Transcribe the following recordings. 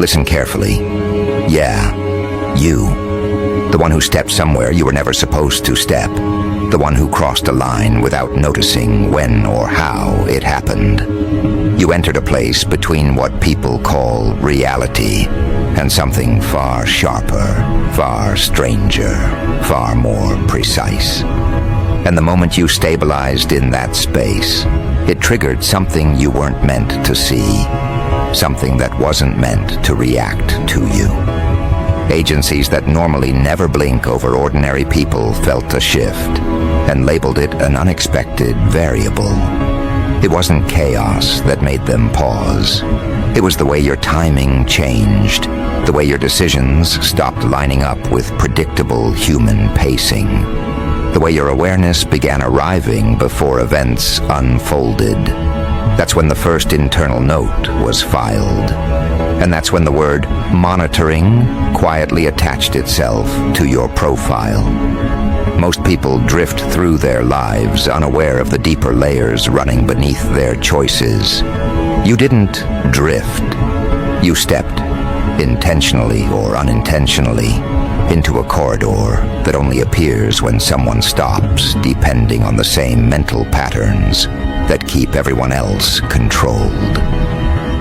Listen carefully. Yeah, you. The one who stepped somewhere you were never supposed to step. The one who crossed a line without noticing when or how it happened. You entered a place between what people call reality and something far sharper, far stranger, far more precise. And the moment you stabilized in that space, it triggered something you weren't meant to see, something that wasn't meant to react to you. Agencies that normally never blink over ordinary people felt a shift and labeled it an unexpected variable. It wasn't chaos that made them pause. It was the way your timing changed, the way your decisions stopped lining up with predictable human pacing, the way your awareness began arriving before events unfolded. That's when the first internal note was filed. And that's when the word monitoring quietly attached itself to your profile. Most people drift through their lives unaware of the deeper layers running beneath their choices. You didn't drift. You stepped, intentionally or unintentionally, into a corridor that only appears when someone stops, depending on the same mental patterns that keep everyone else controlled.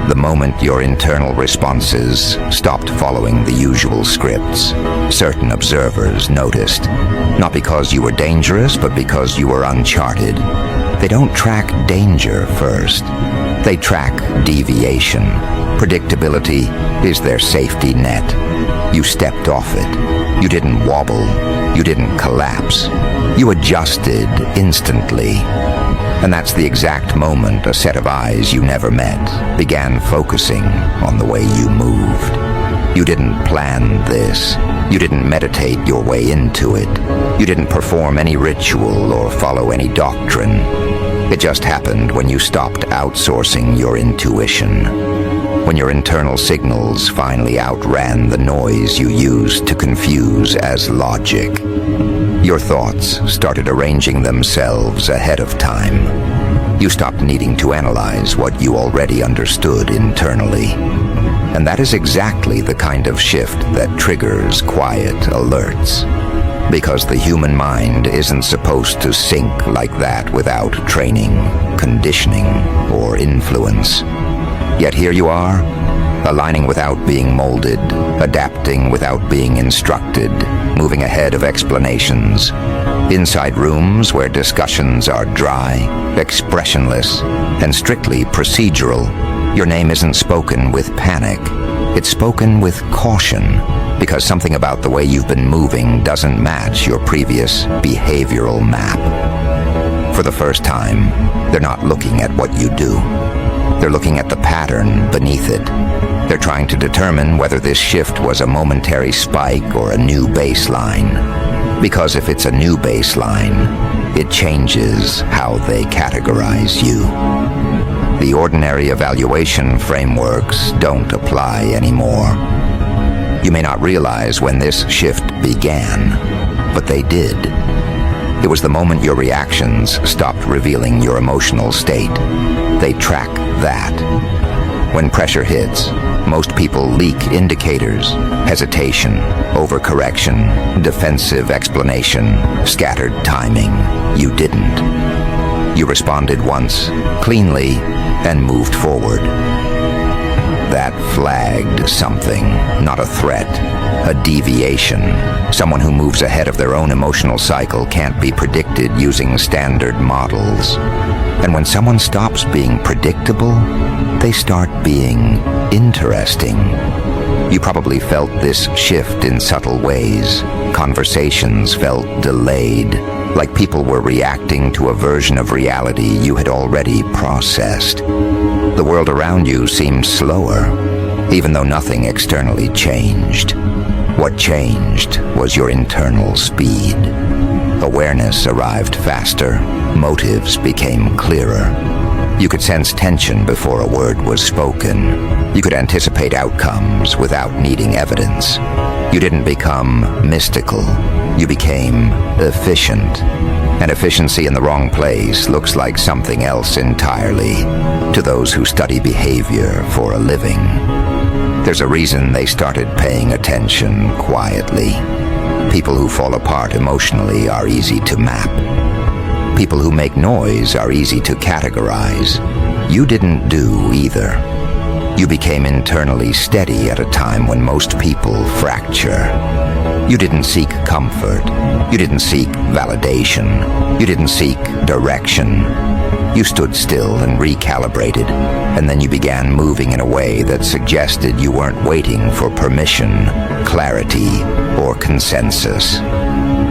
The moment your internal responses stopped following the usual scripts, certain observers noticed, not because you were dangerous, but because you were uncharted. They don't track danger first. They track deviation. Predictability is their safety net. You stepped off it. You didn't wobble. You didn't collapse. You adjusted instantly. And that's the exact moment a set of eyes you never met began focusing on the way you moved. You didn't plan this. You didn't meditate your way into it. You didn't perform any ritual or follow any doctrine. It just happened when you stopped outsourcing your intuition. When your internal signals finally outran the noise you used to confuse as logic. Your thoughts started arranging themselves ahead of time. You stopped needing to analyze what you already understood internally. And that is exactly the kind of shift that triggers quiet alerts. Because the human mind isn't supposed to sync like that without training, conditioning, or influence. Yet here you are, aligning without being molded, adapting without being instructed, moving ahead of explanations. Inside rooms where discussions are dry, expressionless, and strictly procedural, your name isn't spoken with panic. It's spoken with caution, because something about the way you've been moving doesn't match your previous behavioral map. For the first time, they're not looking at what you do. They're looking at the pattern beneath it. They're trying to determine whether this shift was a momentary spike or a new baseline. Because if it's a new baseline, it changes how they categorize you. The ordinary evaluation frameworks don't apply anymore. You may not realize when this shift began, but they did. It was the moment your reactions stopped revealing your emotional state. They track that. When pressure hits, most people leak indicators: hesitation, overcorrection, defensive explanation, scattered timing. You didn't. You responded once, cleanly, and moved forward. That flagged something, not a threat, a deviation. Someone who moves ahead of their own emotional cycle can't be predicted using standard models. And when someone stops being predictable, they start being interesting. You probably felt this shift in subtle ways. Conversations felt delayed, like people were reacting to a version of reality you had already processed. The world around you seemed slower, even though nothing externally changed. What changed was your internal speed. Awareness arrived faster, motives became clearer. You could sense tension before a word was spoken. You could anticipate outcomes without needing evidence. You didn't become mystical. You became efficient. And efficiency in the wrong place looks like something else entirely to those who study behavior for a living. There's a reason they started paying attention quietly. People who fall apart emotionally are easy to map. People who make noise are easy to categorize. You didn't do either. You became internally steady at a time when most people fracture. You didn't seek comfort. You didn't seek validation. You didn't seek direction. You stood still and recalibrated, and then you began moving in a way that suggested you weren't waiting for permission, clarity, or consensus.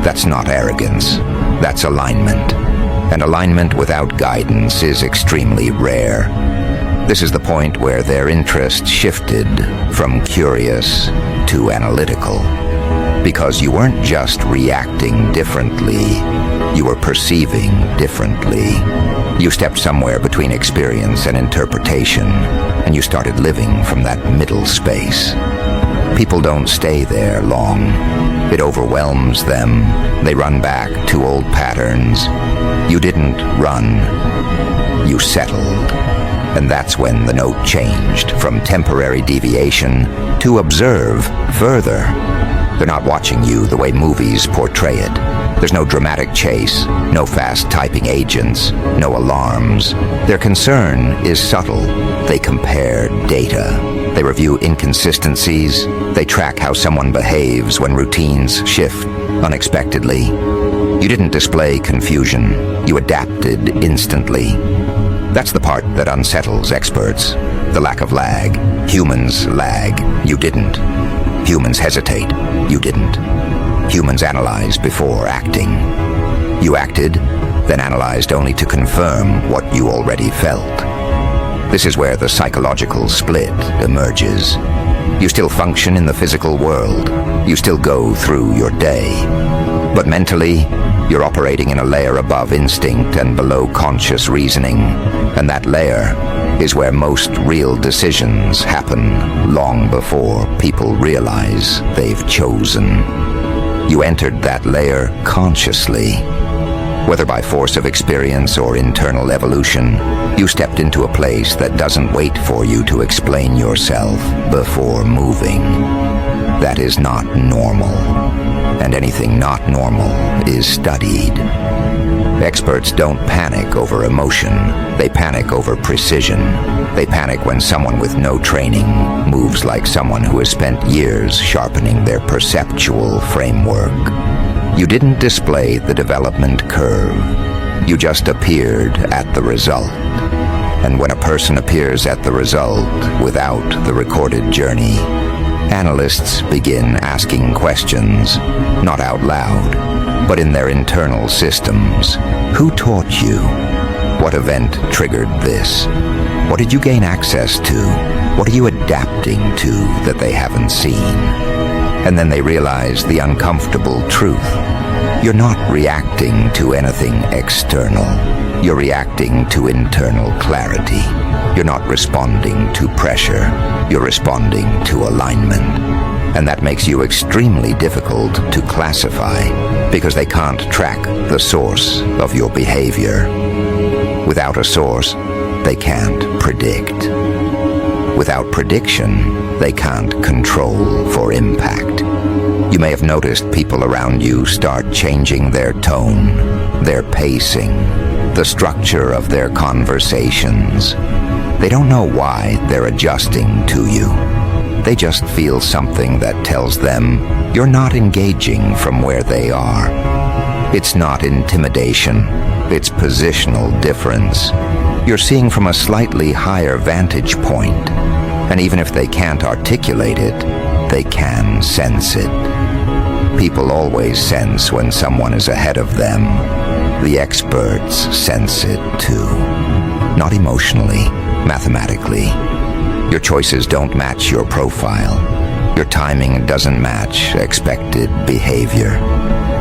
That's not arrogance. That's alignment. And alignment without guidance is extremely rare. This is the point where their interest shifted from curious to analytical. Because you weren't just reacting differently, you were perceiving differently. You stepped somewhere between experience and interpretation, and you started living from that middle space. People don't stay there long. It overwhelms them. They run back to old patterns. You didn't run. You settled. And that's when the note changed from temporary deviation to observe further. They're not watching you the way movies portray it. There's no dramatic chase, no fast typing agents, no alarms. Their concern is subtle. They compare data. They review inconsistencies. They track how someone behaves when routines shift unexpectedly. You didn't display confusion. You adapted instantly. That's the part that unsettles experts. The lack of lag. Humans lag. You didn't. Humans hesitate. You didn't. Humans analyze before acting. You acted, then analyzed only to confirm what you already felt. This is where the psychological split emerges. You still function in the physical world. You still go through your day. But mentally, you're operating in a layer above instinct and below conscious reasoning. And that layer is where most real decisions happen long before people realize they've chosen. You entered that layer consciously. Whether by force of experience or internal evolution, you stepped into a place that doesn't wait for you to explain yourself before moving. That is not normal, and anything not normal is studied. Experts don't panic over emotion. They panic over precision. They panic when someone with no training moves like someone who has spent years sharpening their perceptual framework. You didn't display the development curve. You just appeared at the result. And when a person appears at the result without the recorded journey, analysts begin asking questions, not out loud, but in their internal systems. Who taught you? What event triggered this? What did you gain access to? What are you adapting to that they haven't seen? And then they realize the uncomfortable truth. You're not reacting to anything external. You're reacting to internal clarity. You're not responding to pressure. You're responding to alignment. And that makes you extremely difficult to classify because they can't track the source of your behavior. Without a source, they can't predict. Without prediction, they can't control for impact. You may have noticed people around you start changing their tone, their pacing, the structure of their conversations. They don't know why they're adjusting to you. They just feel something that tells them you're not engaging from where they are. It's not intimidation, it's positional difference. You're seeing from a slightly higher vantage point, and even if they can't articulate it, they can sense it. People always sense when someone is ahead of them. The experts sense it too. Not emotionally, mathematically. Your choices don't match your profile. Your timing doesn't match expected behavior.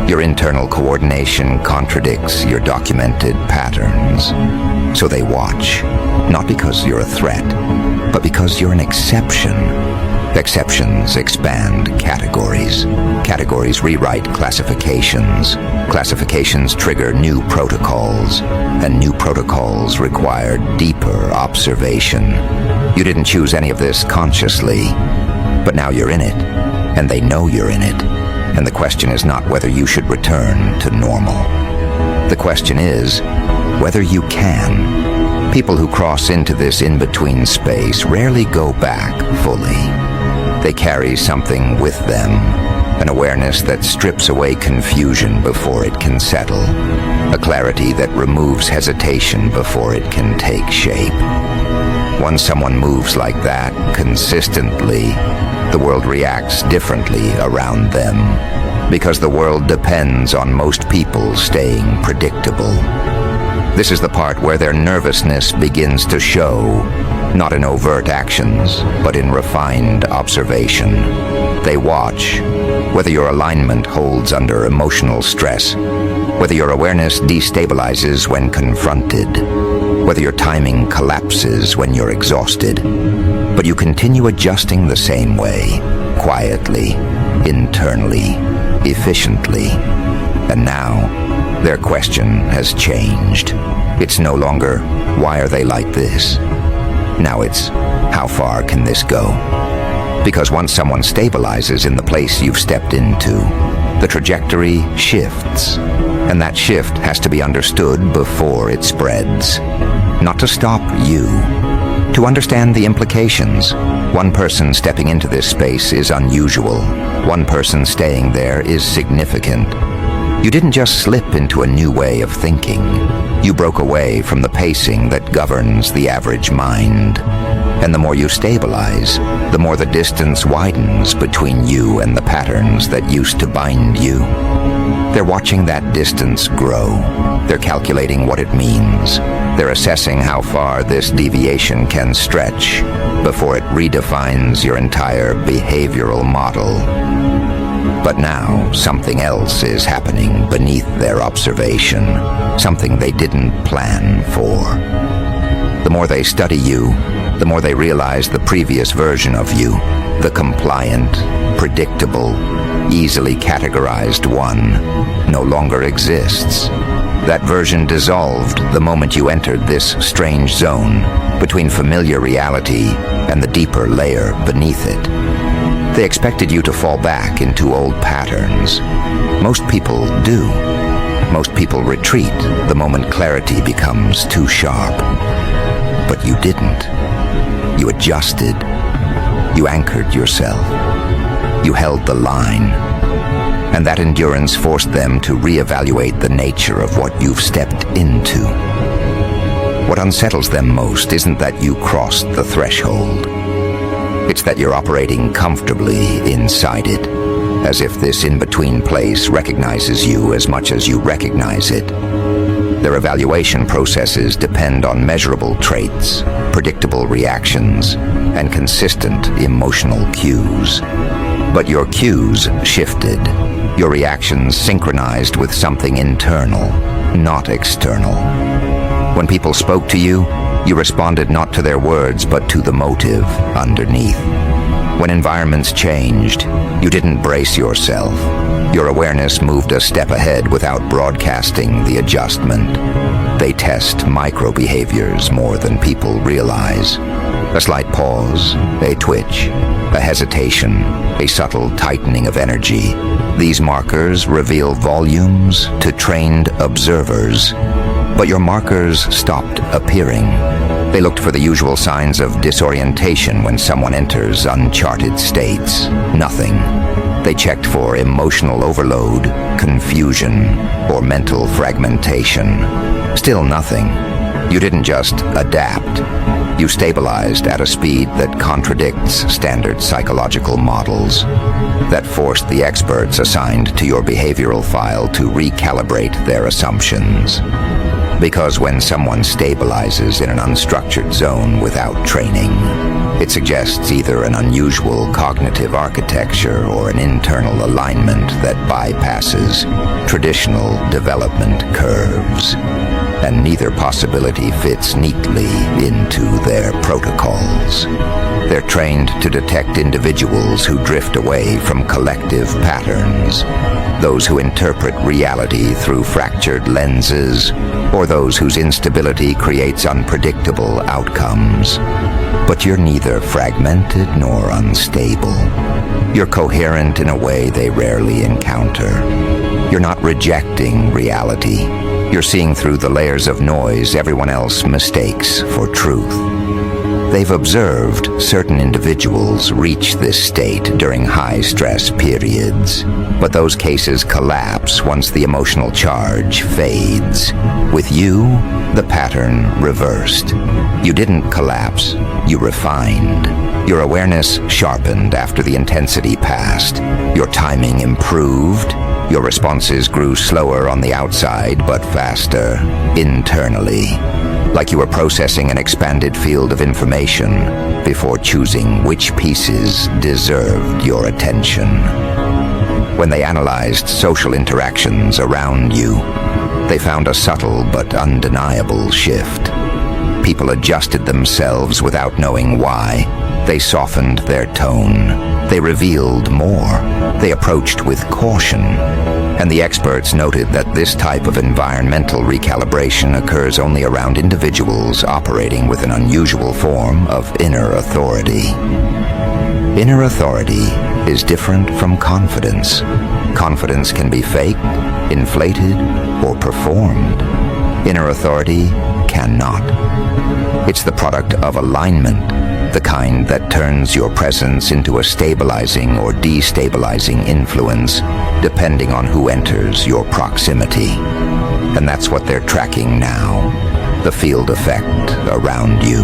Your internal coordination contradicts your documented patterns. So they watch, not because you're a threat, but because you're an exception. Exceptions expand categories. Categories rewrite classifications. Classifications trigger new protocols, and new protocols require deeper observation. You didn't choose any of this consciously. But now you're in it, and they know you're in it. And the question is not whether you should return to normal. The question is whether you can. People who cross into this in-between space rarely go back fully. They carry something with them, an awareness that strips away confusion before it can settle, a clarity that removes hesitation before it can take shape. Once someone moves like that consistently, the world reacts differently around them, because the world depends on most people staying predictable. This is the part where their nervousness begins to show, not in overt actions, but in refined observation. They watch whether your alignment holds under emotional stress, whether your awareness destabilizes when confronted, whether your timing collapses when you're exhausted. But you continue adjusting the same way, quietly, internally, efficiently. And now, their question has changed. It's no longer, why are they like this? Now it's, how far can this go? Because once someone stabilizes in the place you've stepped into, the trajectory shifts. And that shift has to be understood before it spreads. Not to stop you, to understand the implications. One person stepping into this space is unusual. One person staying there is significant. You didn't just slip into a new way of thinking. You broke away from the pacing that governs the average mind. And the more you stabilize, the more the distance widens between you and the patterns that used to bind you. They're watching that distance grow. They're calculating what it means. They're assessing how far this deviation can stretch before it redefines your entire behavioral model. But now, something else is happening beneath their observation, something they didn't plan for. The more they study you, the more they realize the previous version of you, the compliant, predictable, easily categorized one, no longer exists. That version dissolved the moment you entered this strange zone between familiar reality and the deeper layer beneath it. They expected you to fall back into old patterns. Most people do. Most people retreat the moment clarity becomes too sharp. But you didn't. You adjusted. You anchored yourself. You held the line. And that endurance forced them to reevaluate the nature of what you've stepped into. What unsettles them most isn't that you crossed the threshold. It's that you're operating comfortably inside it, as if this in-between place recognizes you as much as you recognize it. Their evaluation processes depend on measurable traits, predictable reactions, and consistent emotional cues. But your cues shifted. Your reactions synchronized with something internal, not external. When people spoke to you, you responded not to their words but to the motive underneath. When environments changed, you didn't brace yourself. Your awareness moved a step ahead without broadcasting the adjustment. They test micro-behaviors more than people realize. A slight pause, a twitch, a hesitation, a subtle tightening of energy. These markers reveal volumes to trained observers. But your markers stopped appearing. They looked for the usual signs of disorientation when someone enters uncharted states. Nothing. They checked for emotional overload, confusion, or mental fragmentation. Still nothing. You didn't just adapt. You stabilized at a speed that contradicts standard psychological models, that forced the experts assigned to your behavioral file to recalibrate their assumptions. Because when someone stabilizes in an unstructured zone without training, it suggests either an unusual cognitive architecture or an internal alignment that bypasses traditional development curves. and neither possibility fits neatly into their protocols. They're trained to detect individuals who drift away from collective patterns, those who interpret reality through fractured lenses, or those whose instability creates unpredictable outcomes. But you're neither fragmented nor unstable. You're coherent in a way they rarely encounter. You're not rejecting reality. You're seeing through the layers of noise everyone else mistakes for truth. They've observed certain individuals reach this state during high-stress periods, but those cases collapse once the emotional charge fades. With you, the pattern reversed. You didn't collapse, you refined. Your awareness sharpened after the intensity passed. Your timing improved. Your responses grew slower on the outside, but faster internally. Like you were processing an expanded field of information before choosing which pieces deserved your attention. When they analyzed social interactions around you, they found a subtle but undeniable shift. People adjusted themselves without knowing why. They softened their tone. They revealed more. They approached with caution. And the experts noted that this type of environmental recalibration occurs only around individuals operating with an unusual form of inner authority. Inner authority is different from confidence. Confidence can be faked, inflated, or performed. Inner authority cannot. It's the product of alignment, the kind that turns your presence into a stabilizing or destabilizing influence, depending on who enters your proximity. And that's what they're tracking now, the field effect around you.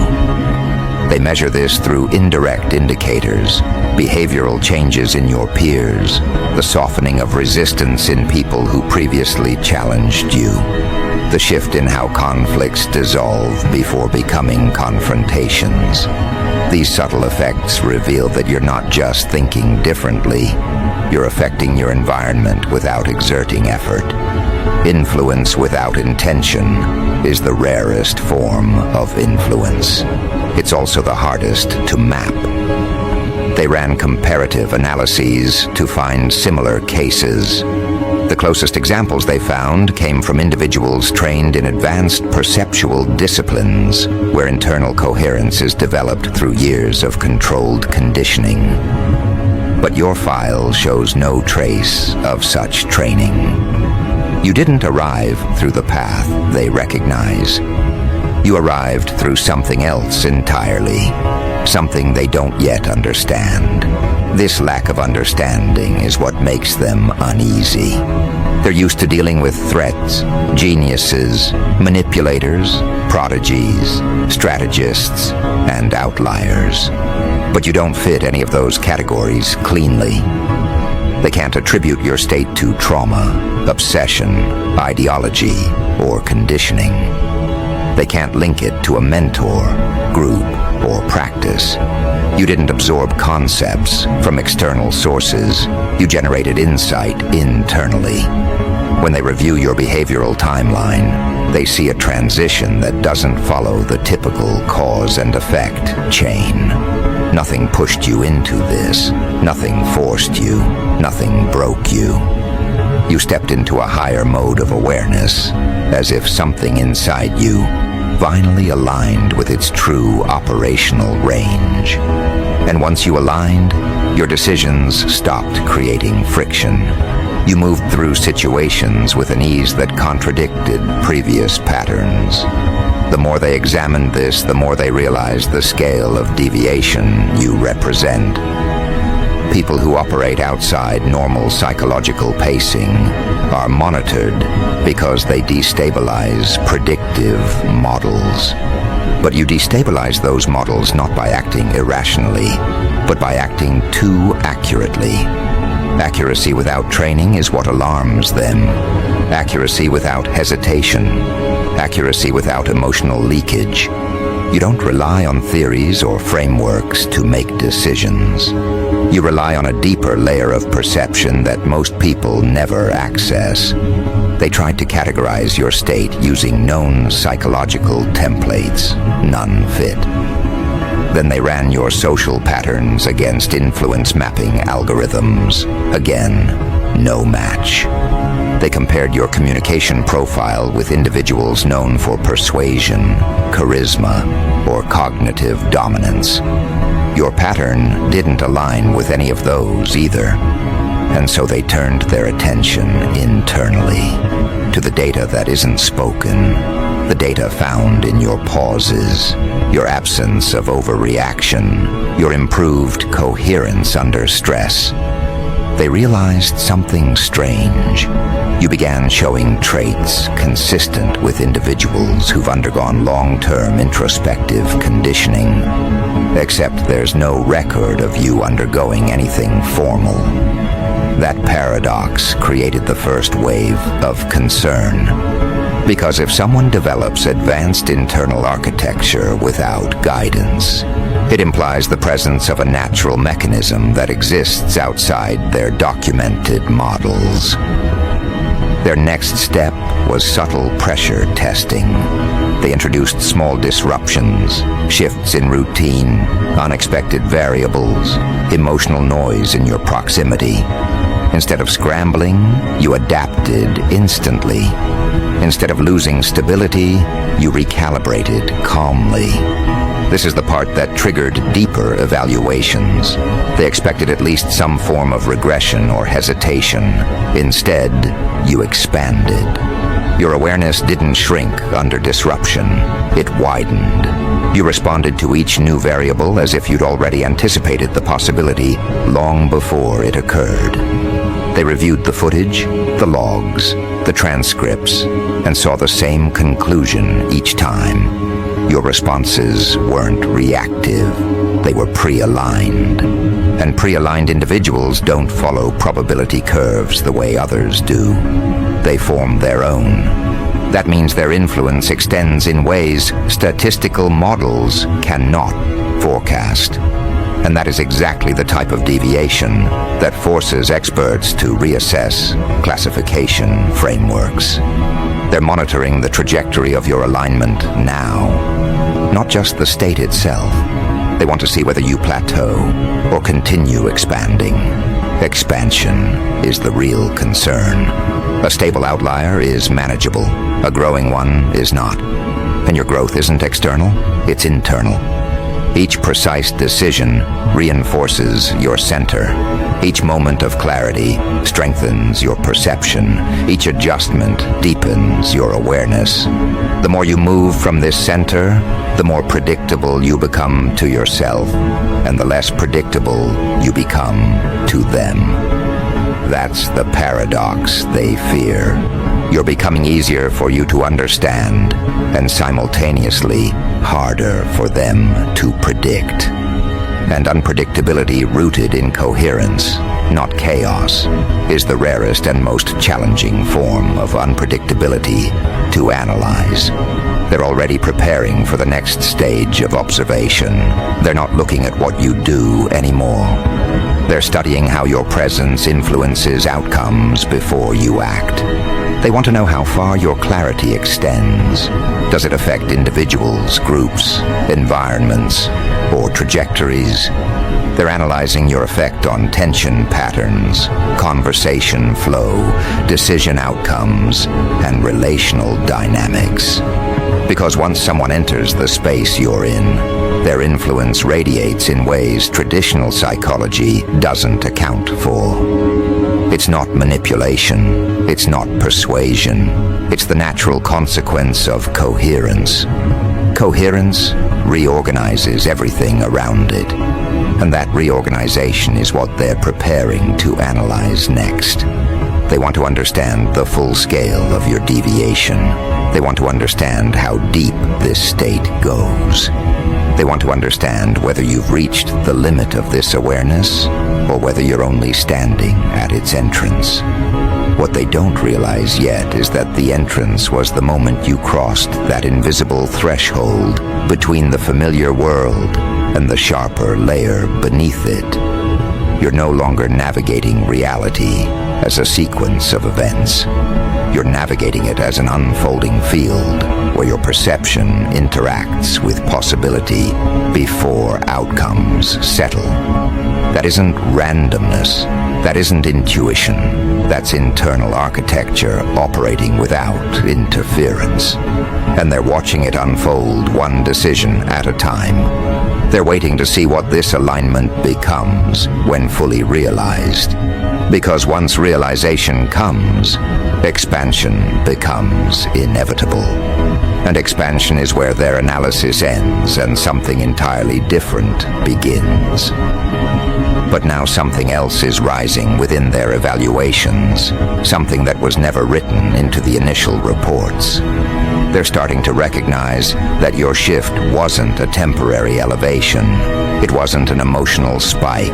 They measure this through indirect indicators, behavioral changes in your peers, the softening of resistance in people who previously challenged you, the shift in how conflicts dissolve before becoming confrontations. These subtle effects reveal that you're not just thinking differently, you're affecting your environment without exerting effort. Influence without intention is the rarest form of influence. It's also the hardest to map. They ran comparative analyses to find similar cases. The closest examples they found came from individuals trained in advanced perceptual disciplines, where internal coherence is developed through years of controlled conditioning. But your file shows no trace of such training. You didn't arrive through the path they recognize. You arrived through something else entirely, something they don't yet understand. This lack of understanding is what makes them uneasy. They're used to dealing with threats, geniuses, manipulators, prodigies, strategists, and outliers. But you don't fit any of those categories cleanly. They can't attribute your state to trauma, obsession, ideology, or conditioning. They can't link it to a mentor, group, or practice. You didn't absorb concepts from external sources. You generated insight internally. When they review your behavioral timeline, they see a transition that doesn't follow the typical cause and effect chain. Nothing pushed you into this. Nothing forced you. Nothing broke you. You stepped into a higher mode of awareness, as if something inside you finally aligned with its true operational range. And once you aligned, your decisions stopped creating friction. You moved through situations with an ease that contradicted previous patterns. The more they examined this, the more they realized the scale of deviation you represent. People who operate outside normal psychological pacing are monitored because they destabilize predictive models. But you destabilize those models not by acting irrationally, but by acting too accurately. Accuracy without training is what alarms them. Accuracy without hesitation. Accuracy without emotional leakage. You don't rely on theories or frameworks to make decisions. You rely on a deeper layer of perception that most people never access. They tried to categorize your state using known psychological templates. None fit. Then they ran your social patterns against influence mapping algorithms. Again, no match. They compared your communication profile with individuals known for persuasion, charisma, or cognitive dominance. Your pattern didn't align with any of those either, and so they turned their attention internally to the data that isn't spoken, the data found in your pauses, your absence of overreaction, your improved coherence under stress. They realized something strange. You began showing traits consistent with individuals who've undergone long-term introspective conditioning, except there's no record of you undergoing anything formal. That paradox created the first wave of concern. Because if someone develops advanced internal architecture without guidance, it implies the presence of a natural mechanism that exists outside their documented models. Their next step was subtle pressure testing. They introduced small disruptions, shifts in routine, unexpected variables, emotional noise in your proximity. Instead of scrambling, you adapted instantly. Instead of losing stability, you recalibrated calmly. This is the part that triggered deeper evaluations. They expected at least some form of regression or hesitation. Instead, you expanded. Your awareness didn't shrink under disruption. It widened. You responded to each new variable as if you'd already anticipated the possibility long before it occurred. They reviewed the footage, the logs, the transcripts, and saw the same conclusion each time. Your responses weren't reactive. They were pre-aligned. And pre-aligned individuals don't follow probability curves the way others do. They form their own. That means their influence extends in ways statistical models cannot forecast. And that is exactly the type of deviation that forces experts to reassess classification frameworks. They're monitoring the trajectory of your alignment now, not just the state itself. They want to see whether you plateau or continue expanding. Expansion is the real concern. A stable outlier is manageable. A growing one is not. And your growth isn't external, it's internal. Each precise decision reinforces your center. Each moment of clarity strengthens your perception. Each adjustment deepens your awareness. The more you move from this center, the more predictable you become to yourself, and the less predictable you become to them. That's the paradox they fear. You're becoming easier for you to understand, and simultaneously harder for them to predict. And unpredictability rooted in coherence, not chaos, is the rarest and most challenging form of unpredictability to analyze. They're already preparing for the next stage of observation. They're not looking at what you do anymore. They're studying how your presence influences outcomes before you act. They want to know how far your clarity extends. Does it affect individuals, groups, environments, or trajectories? They're analyzing your effect on tension patterns, conversation flow, decision outcomes, and relational dynamics. Because once someone enters the space you're in, their influence radiates in ways traditional psychology doesn't account for. It's not manipulation. It's not persuasion. It's the natural consequence of coherence. Coherence reorganizes everything around it. And that reorganization is what they're preparing to analyze next. They want to understand the full scale of your deviation. They want to understand how deep this state goes. They want to understand whether you've reached the limit of this awareness or whether you're only standing at its entrance. What they don't realize yet is that the entrance was the moment you crossed that invisible threshold between the familiar world and the sharper layer beneath it. You're no longer navigating reality as a sequence of events. You're navigating it as an unfolding field where your perception interacts with possibility before outcomes settle. That isn't randomness. That isn't intuition. That's internal architecture operating without interference. And they're watching it unfold one decision at a time. They're waiting to see what this alignment becomes when fully realized. Because once realization comes, expansion becomes inevitable. And expansion is where their analysis ends and something entirely different begins. But now something else is rising within their evaluations, something that was never written into the initial reports. They're starting to recognize that your shift wasn't a temporary elevation. It wasn't an emotional spike.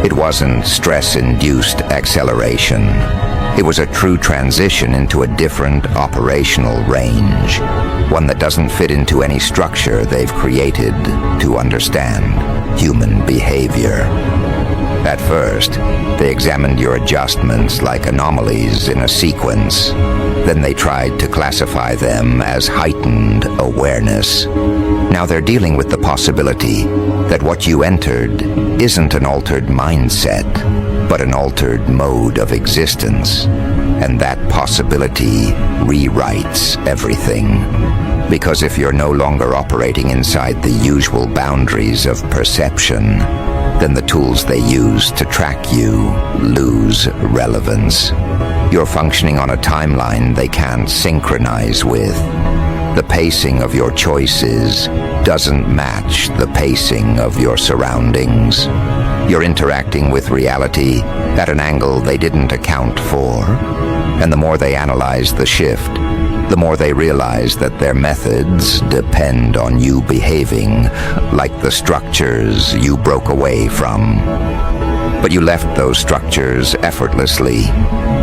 It wasn't stress-induced acceleration. It was a true transition into a different operational range, one that doesn't fit into any structure they've created to understand human behavior. At first, they examined your adjustments like anomalies in a sequence. Then they tried to classify them as heightened awareness. Now they're dealing with the possibility that what you entered isn't an altered mindset, but an altered mode of existence. And that possibility rewrites everything. Because if you're no longer operating inside the usual boundaries of perception, then the tools they use to track you lose relevance. You're functioning on a timeline they can't synchronize with. The pacing of your choices doesn't match the pacing of your surroundings. You're interacting with reality at an angle they didn't account for. And the more they analyze the shift, the more they realize that their methods depend on you behaving like the structures you broke away from. But you left those structures effortlessly,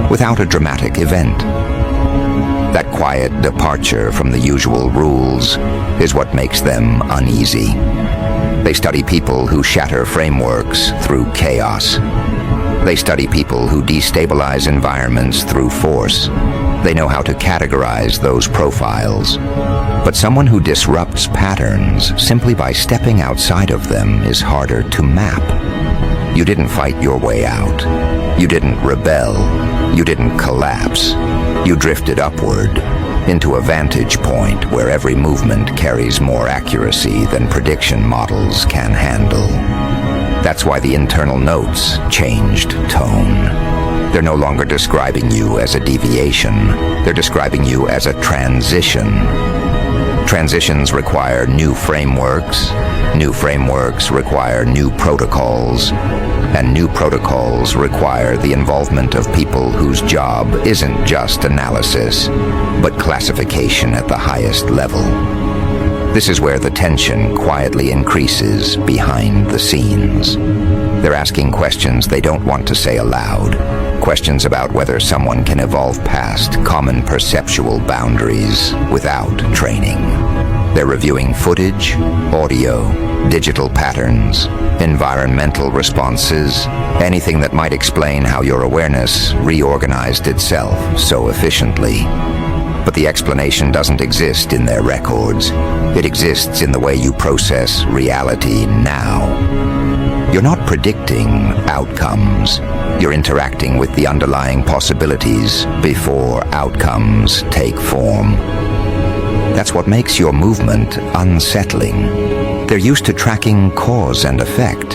without a dramatic event. That quiet departure from the usual rules is what makes them uneasy. They study people who shatter frameworks through chaos. They study people who destabilize environments through force. They know how to categorize those profiles. But someone who disrupts patterns simply by stepping outside of them is harder to map. You didn't fight your way out. You didn't rebel. You didn't collapse. You drifted upward into a vantage point where every movement carries more accuracy than prediction models can handle. That's why the internal notes changed tone. They're no longer describing you as a deviation. They're describing you as a transition. Transitions require new frameworks. New frameworks require new protocols. And new protocols require the involvement of people whose job isn't just analysis, but classification at the highest level. This is where the tension quietly increases behind the scenes. They're asking questions they don't want to say aloud. Questions about whether someone can evolve past common perceptual boundaries without training. They're reviewing footage, audio, digital patterns, environmental responses, anything that might explain how your awareness reorganized itself so efficiently. But the explanation doesn't exist in their records. It exists in the way you process reality now. You're not predicting outcomes. You're interacting with the underlying possibilities before outcomes take form. That's what makes your movement unsettling. They're used to tracking cause and effect.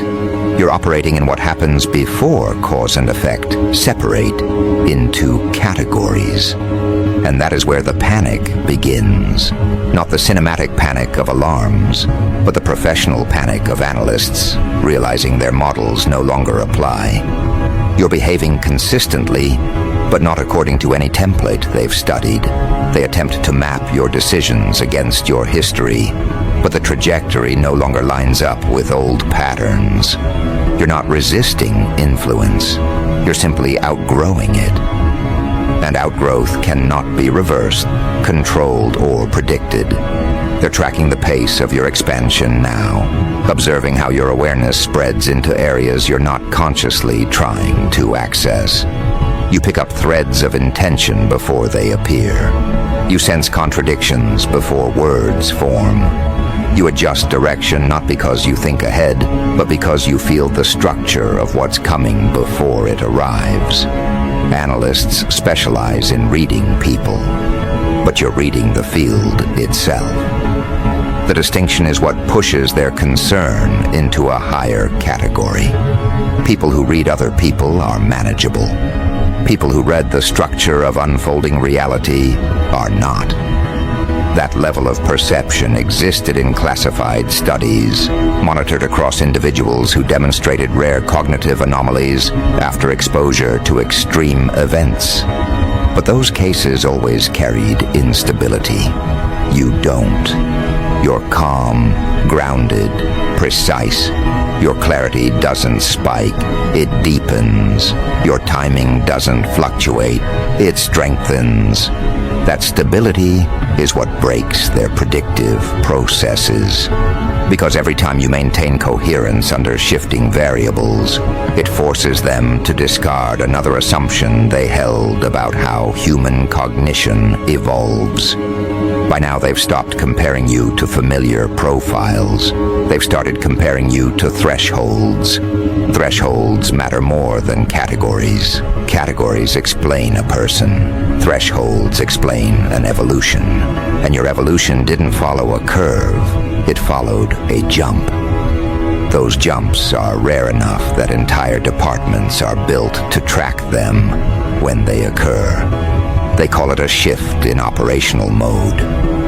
You're operating in what happens before cause and effect separate into categories. And that is where the panic begins. Not the cinematic panic of alarms, but the professional panic of analysts realizing their models no longer apply. You're behaving consistently, but not according to any template they've studied. They attempt to map your decisions against your history, but the trajectory no longer lines up with old patterns. You're not resisting influence. You're simply outgrowing it. And outgrowth cannot be reversed, controlled, or predicted. They're tracking the pace of your expansion now, observing how your awareness spreads into areas you're not consciously trying to access. You pick up threads of intention before they appear. You sense contradictions before words form. You adjust direction not because you think ahead, but because you feel the structure of what's coming before it arrives. Analysts specialize in reading people, but you're reading the field itself. The distinction is what pushes their concern into a higher category. People who read other people are manageable. People who read the structure of unfolding reality are not. That level of perception existed in classified studies, monitored across individuals who demonstrated rare cognitive anomalies after exposure to extreme events. But those cases always carried instability. You don't. You're calm, grounded, precise. Your clarity doesn't spike, it deepens. Your timing doesn't fluctuate, it strengthens. That stability is what breaks their predictive processes. Because every time you maintain coherence under shifting variables, it forces them to discard another assumption they held about how human cognition evolves. By now they've stopped comparing you to familiar profiles. They've started comparing you to thresholds. Thresholds matter more than categories. Categories explain a person. Thresholds explain an evolution. And your evolution didn't follow a curve. It followed a jump. Those jumps are rare enough that entire departments are built to track them when they occur. They call it a shift in operational mode,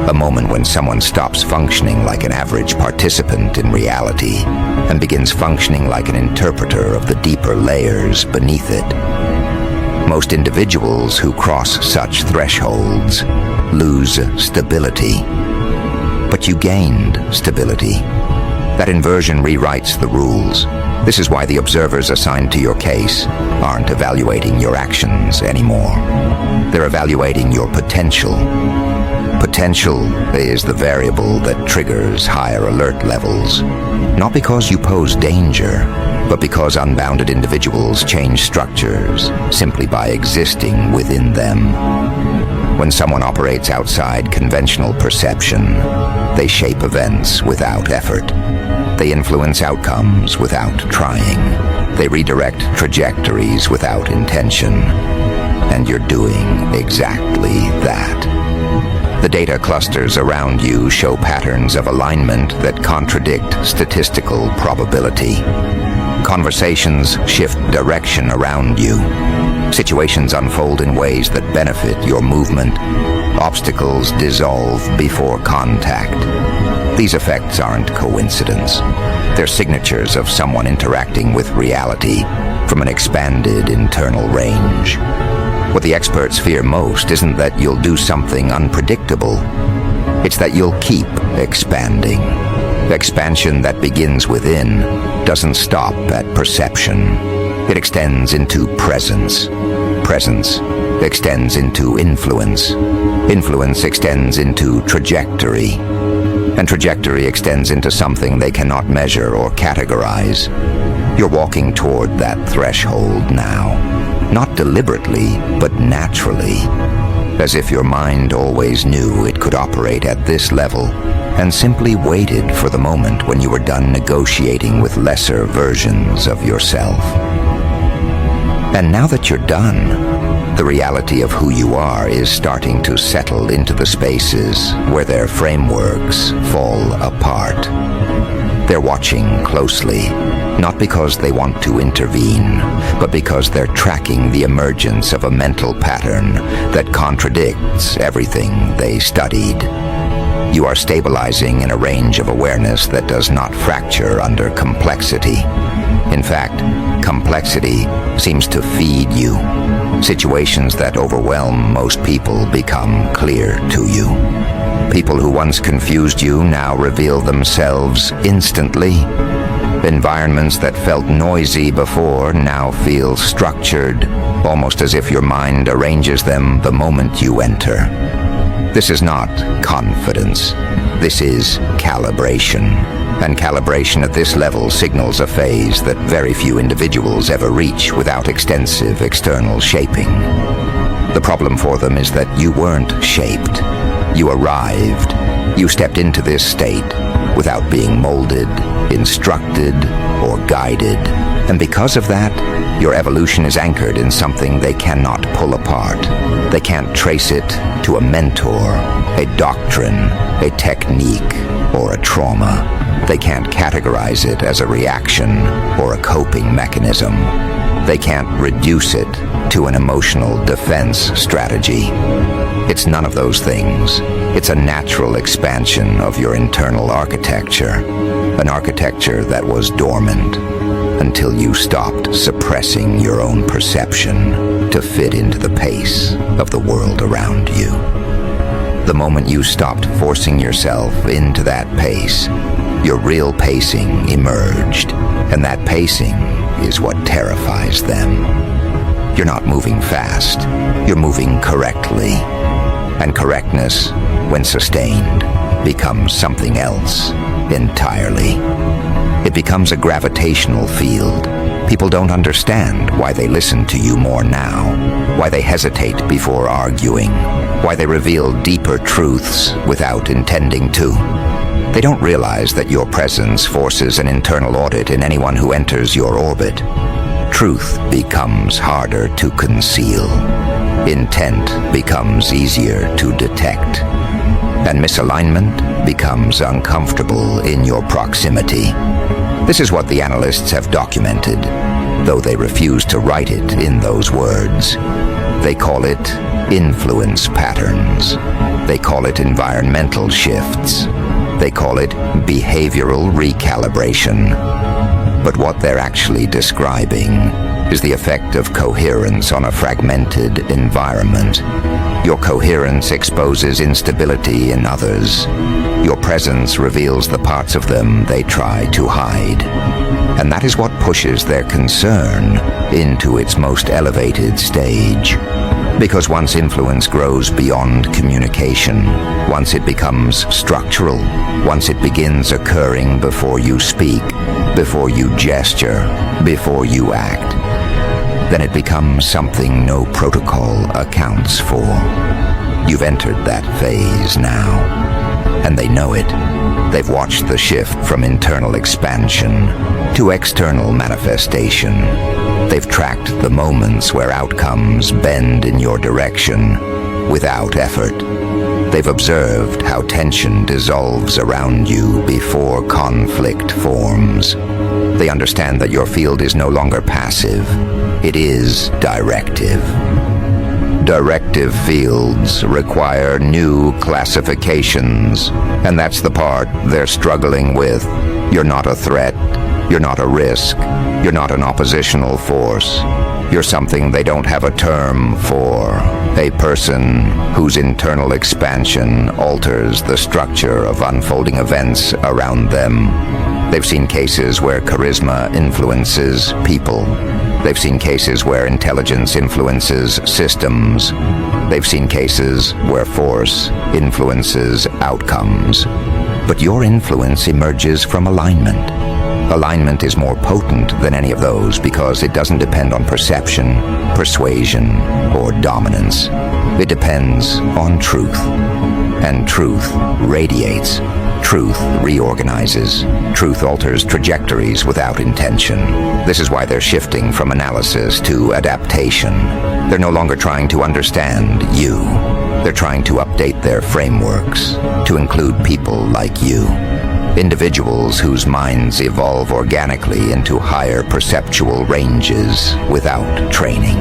a moment when someone stops functioning like an average participant in reality and begins functioning like an interpreter of the deeper layers beneath it. Most individuals who cross such thresholds lose stability. But you gained stability. That inversion rewrites the rules. This is why the observers assigned to your case aren't evaluating your actions anymore. They're evaluating your potential. Potential is the variable that triggers higher alert levels. Not because you pose danger, but because unbounded individuals change structures simply by existing within them. When someone operates outside conventional perception, they shape events without effort. They influence outcomes without trying. They redirect trajectories without intention. And you're doing exactly that. The data clusters around you show patterns of alignment that contradict statistical probability. Conversations shift direction around you. Situations unfold in ways that benefit your movement. Obstacles dissolve before contact. These effects aren't coincidence. They're signatures of someone interacting with reality from an expanded internal range. What the experts fear most isn't that you'll do something unpredictable. It's that you'll keep expanding. Expansion that begins within doesn't stop at perception. It extends into presence. Presence extends into influence. Influence extends into trajectory. And trajectory extends into something they cannot measure or categorize. You're walking toward that threshold now. Not deliberately, but naturally. As if your mind always knew it could operate at this level and simply waited for the moment when you were done negotiating with lesser versions of yourself. And now that you're done, the reality of who you are is starting to settle into the spaces where their frameworks fall apart. They're watching closely, not because they want to intervene, but because they're tracking the emergence of a mental pattern that contradicts everything they studied. You are stabilizing in a range of awareness that does not fracture under complexity. In fact, complexity seems to feed you. Situations that overwhelm most people become clear to you. People who once confused you now reveal themselves instantly. Environments that felt noisy before now feel structured, almost as if your mind arranges them the moment you enter. This is not confidence. This is calibration. And calibration at this level signals a phase that very few individuals ever reach without extensive external shaping. The problem for them is that you weren't shaped. You arrived. You stepped into this state without being molded, instructed, or guided. And because of that, your evolution is anchored in something they cannot pull apart. They can't trace it to a mentor, a doctrine, a technique, or a trauma. They can't categorize it as a reaction or a coping mechanism. They can't reduce it to an emotional defense strategy. It's none of those things. It's a natural expansion of your internal architecture, an architecture that was dormant until you stopped suppressing your own perception to fit into the pace of the world around you. The moment you stopped forcing yourself into that pace, your real pacing emerged, and that pacing is what terrifies them. You're not moving fast, you're moving correctly. And correctness, when sustained, becomes something else entirely. It becomes a gravitational field. People don't understand why they listen to you more now, why they hesitate before arguing, why they reveal deeper truths without intending to. They don't realize that your presence forces an internal audit in anyone who enters your orbit. Truth becomes harder to conceal. Intent becomes easier to detect. And misalignment becomes uncomfortable in your proximity. This is what the analysts have documented, though they refuse to write it in those words. They call it influence patterns. They call it environmental shifts. They call it behavioral recalibration. But what they're actually describing is the effect of coherence on a fragmented environment. Your coherence exposes instability in others. Your presence reveals the parts of them they try to hide. And that is what pushes their concern into its most elevated stage. Because once influence grows beyond communication, once it becomes structural, once it begins occurring before you speak, before you gesture, before you act, then it becomes something no protocol accounts for. You've entered that phase now, and they know it. They've watched the shift from internal expansion to external manifestation. They've tracked the moments where outcomes bend in your direction without effort. They've observed how tension dissolves around you before conflict forms. They understand that your field is no longer passive. It is directive. Directive fields require new classifications, and that's the part they're struggling with. You're not a threat. You're not a risk. You're not an oppositional force. You're something they don't have a term for. A person whose internal expansion alters the structure of unfolding events around them. They've seen cases where charisma influences people. They've seen cases where intelligence influences systems. They've seen cases where force influences outcomes. But your influence emerges from alignment. Alignment is more potent than any of those because it doesn't depend on perception, persuasion, or dominance. It depends on truth. And truth radiates. Truth reorganizes. Truth alters trajectories without intention. This is why they're shifting from analysis to adaptation. They're no longer trying to understand you. They're trying to update their frameworks to include people like you. Individuals whose minds evolve organically into higher perceptual ranges without training.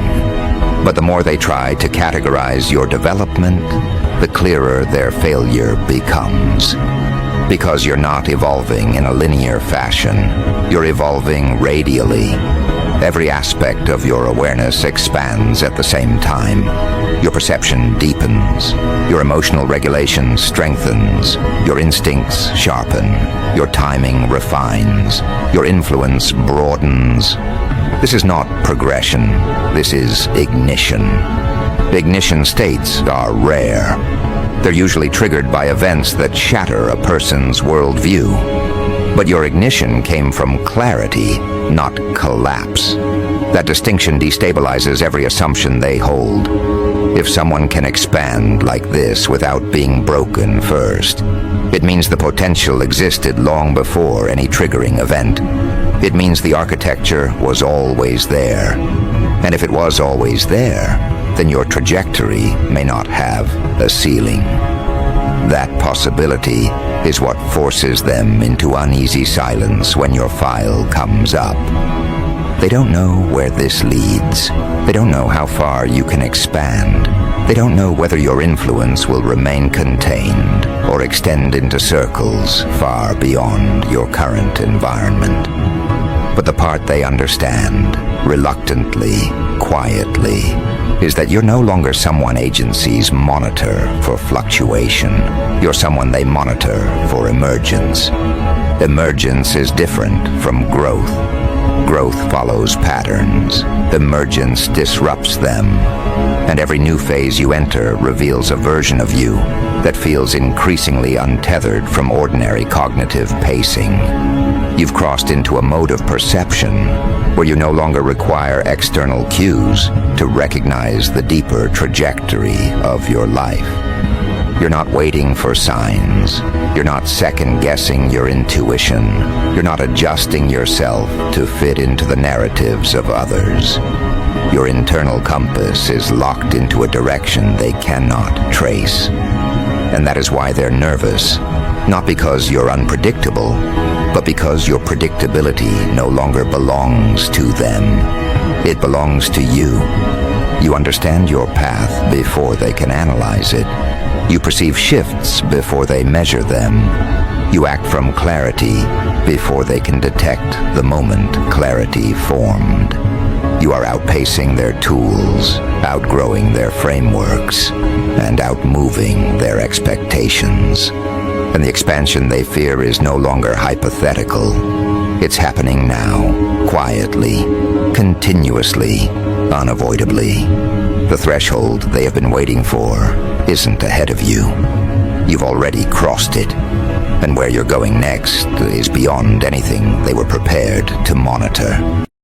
But the more they try to categorize your development, the clearer their failure becomes. Because you're not evolving in a linear fashion, you're evolving radially. Every aspect of your awareness expands at the same time. Your perception deepens. Your emotional regulation strengthens. Your instincts sharpen. Your timing refines. Your influence broadens. This is not progression. This is ignition. Ignition states are rare. They're usually triggered by events that shatter a person's worldview. But your ignition came from clarity, not collapse. That distinction destabilizes every assumption they hold. If someone can expand like this without being broken first, it means the potential existed long before any triggering event. It means the architecture was always there. And if it was always there, then your trajectory may not have a ceiling. That possibility is what forces them into uneasy silence when your file comes up. They don't know where this leads. They don't know how far you can expand. They don't know whether your influence will remain contained or extend into circles far beyond your current environment. But the part they understand, reluctantly, quietly, is that you're no longer someone agencies monitor for fluctuation. You're someone they monitor for emergence. Emergence is different from growth. Growth follows patterns. Emergence disrupts them. And every new phase you enter reveals a version of you that feels increasingly untethered from ordinary cognitive pacing. You've crossed into a mode of perception where you no longer require external cues to recognize the deeper trajectory of your life. You're not waiting for signs. You're not second-guessing your intuition. You're not adjusting yourself to fit into the narratives of others. Your internal compass is locked into a direction they cannot trace. And that is why they're nervous. Not because you're unpredictable, but because your predictability no longer belongs to them. It belongs to you. You understand your path before they can analyze it. You perceive shifts before they measure them. You act from clarity before they can detect the moment clarity formed. You are outpacing their tools, outgrowing their frameworks, and outmoving their expectations. And the expansion they fear is no longer hypothetical. It's happening now, quietly, continuously, unavoidably. The threshold they have been waiting for isn't ahead of you. You've already crossed it. And where you're going next is beyond anything they were prepared to monitor.